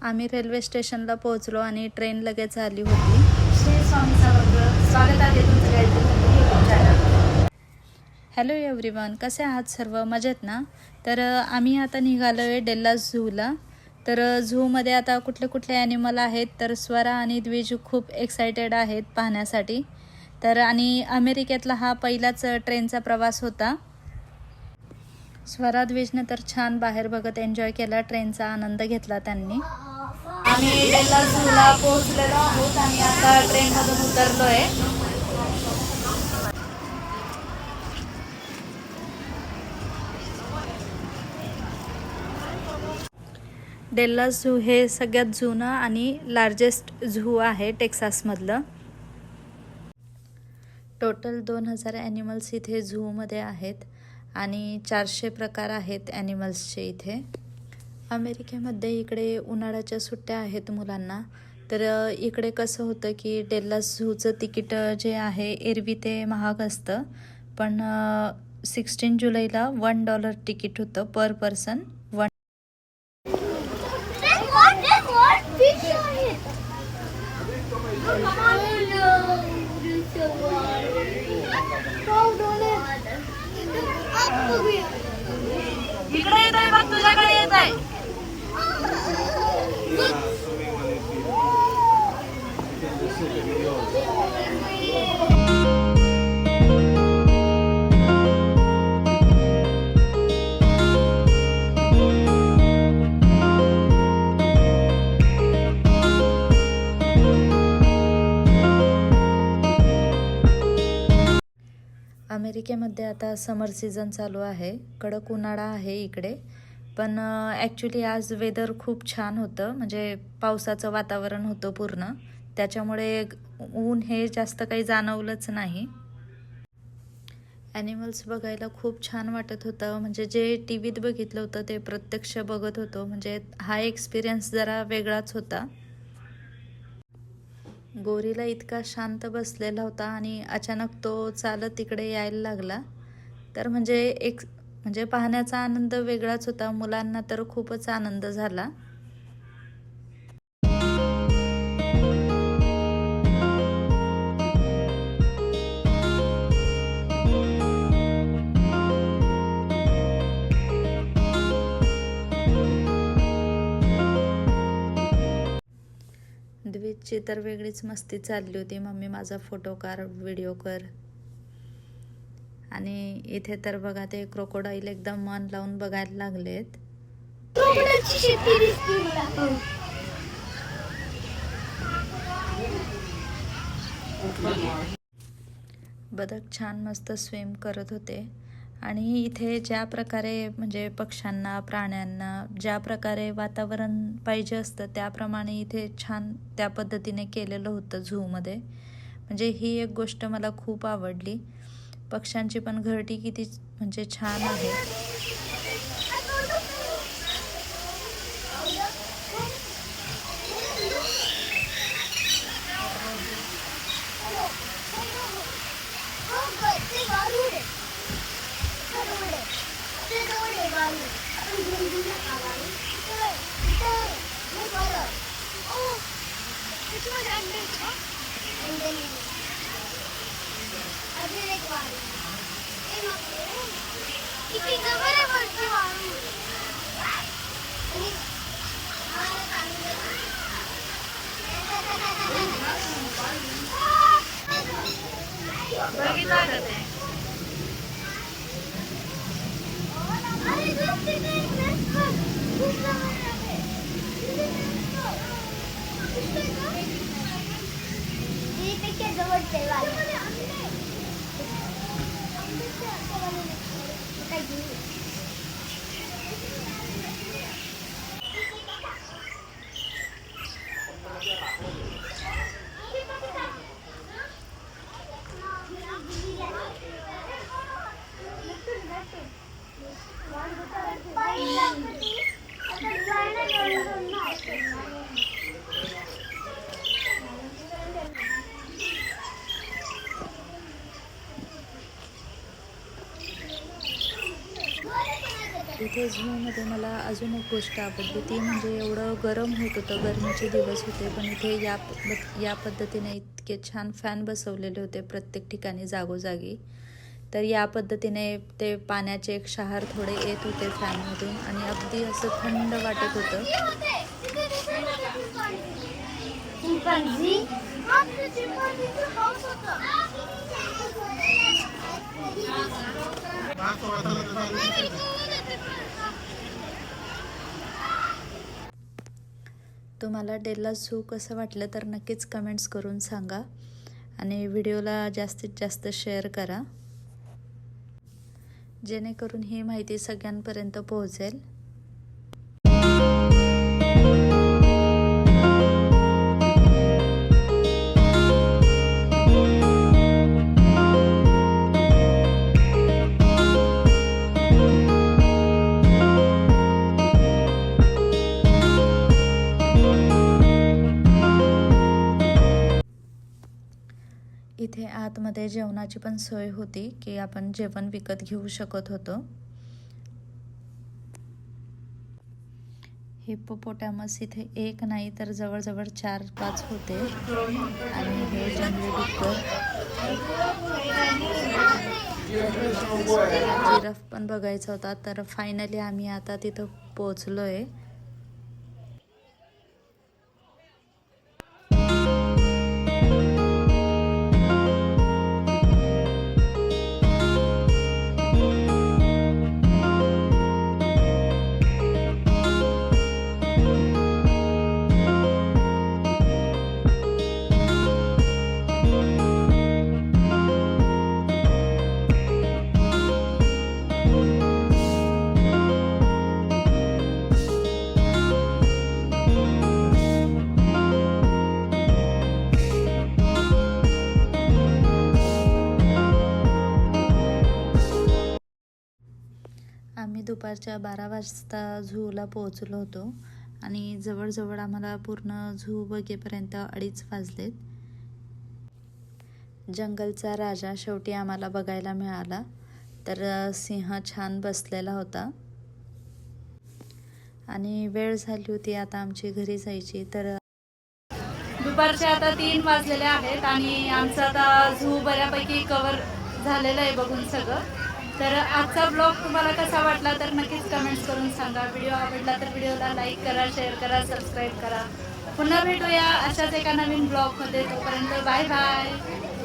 आम्ही रेल्वे स्टेशनला पोहोचलो आणि ट्रेन लगेच आली होती. श्री स्वामी समर्थ. स्वागत आहे तुमचं YouTube चॅनल. हॅलो एव्हरीवन, कसे आहात सर्व? मजेत ना? तर आम्ही आता निघालो आहे डेल्लास झूला. तर झूमध्ये आता कुठले कुठले ॲनिमल आहेत, तर स्वरा आणि द्विज खूप एक्सायटेड आहेत पाहण्यासाठी. तर आणि अमेरिकेतला हा पहिलाच ट्रेनचा प्रवास होता. स्वरा द्विजने तर छान बाहेर बघत एन्जॉय केला, ट्रेनचा आनंद घेतला त्यांनी. आम्ही डेल्लास झूला पोहोचलेलो आहोत आणि आता ट्रेनमधून उतरलो आहे. डेल्लास झू हे सगळ्यात जुनं आणि लार्जेस्ट झू आहे टेक्सासमधलं. टोटल 2000 ॲनिमल्स इथे झूमध्ये आहेत आणि 400 प्रकार आहेत ॲनिमल्सचे इथे. अमेरिकेमध्ये इकडे उन्हाळ्याच्या सुट्ट्या आहेत मुलांना. तर इकडे कसं होतं की डेल्लास झूचं तिकीट जे आहे एरवी ते महाग असतं, पण 16 जुलैला $1 तिकीट होतं पर पर्सन. इकडे येत आहे बघ, तुझ्याकडे येत आहे. अमेरिकेमध्ये आता समर सीझन चालू आहे, कडक उन्हाळा आहे इकडे. पण ॲक्च्युली आज वेदर खूप छान होतं, म्हणजे पावसाचं वातावरण होतं पूर्ण, त्याच्यामुळे ऊन हे जास्त काही जाणवलंच नाही. ॲनिमल्स बघायला खूप छान वाटत होतं, म्हणजे जे टी व्हीत बघितलं होतं ते प्रत्यक्ष बघत होतो, म्हणजे हा एक्सपिरियन्स जरा वेगळाच होता. गोरीला इतका शांत बसलेला होता आणि अचानक तो चालत तिकडे यायला लागला. तर म्हणजे पाहण्याचा आनंद वेगळाच होता. मुलांना तर खूपच आनंद झाला. द्विजची तर वेगळीच मस्ती चालली होती, मम्मी माझा फोटो कर, व्हिडिओ कर. आणि इथे तर बघा ते क्रोकोडाईल एकदम मन लावून बघायला लागलेत. बदक छान मस्त स्विम करत होते. आणि इथे ज्या प्रकारे म्हणजे पक्ष्यांना, प्राण्यांना ज्या प्रकारे वातावरण पाहिजे असतं त्याप्रमाणे इथे छान त्या पद्धतीने केलेलं होतं झूमध्ये. म्हणजे ही एक गोष्ट मला खूप आवडली. पक्ष्यांची पण घरटी किती म्हणजे छान आहे. इथे झूमध्ये मला अजून एक गोष्ट आवडली, ती म्हणजे एवढं गरम होत होतं, गरमीचे दिवस होते, पण इथे या पद्धतीने इतके छान फॅन बसवलेले होते प्रत्येक ठिकाणी जागोजागी. तर या पद्धतीने ते पाण्याचे एक शहार थोडे येत होते फॅनमधून आणि अगदी असं थंड वाटत होतं. तुम्हाला डेल्ला झू कसं वाटलं तर नक्कीच कमेंट्स करून सांगा आणि व्हिडिओला जास्तीत जास्त शेअर करा, जेणेकरून ही माहिती सगळ्यांपर्यंत पोहोचेल. इथे आतमध्ये जेवणाची पण सोय होती की आपण जेवण विकत घेऊ शकत होतो. हिप्पोपोटॅमस इथे एक नाही तर जवळजवळ 4-5 होते आणि हे जंगली डुक्कर, जिराफ पण बघायचा होता. तर फायनली आम्ही आता तिथं पोहोचलोय. आम्ही दुपारच्या 12 वाजता झूला पोहोचलो होतो आणि जवळजवळ आम्हाला पूर्ण झू बघेपर्यंत 2:30 वाजलेत. जंगलचा राजा शेवटी आम्हाला बघायला मिळाला. तर सिंह छान बसलेला होता आणि वेळ झाली होती आता आमची घरी जायची. तर दुपारचे आता 3 वाजलेले आहेत आणि आमचा आता झू बऱ्यापैकी कव्हर झालेलं आहे बघून सगळं. तर आजचा ब्लॉग तुम्हाला कसा वाटला तर नक्कीच कमेंट्स करून सांगा. व्हिडिओ आवडला तर व्हिडिओला लाईक करा, शेअर करा, सबस्क्राईब करा. पुन्हा भेटूया अशाच एका नवीन ब्लॉगमध्ये. तोपर्यंत बाय बाय.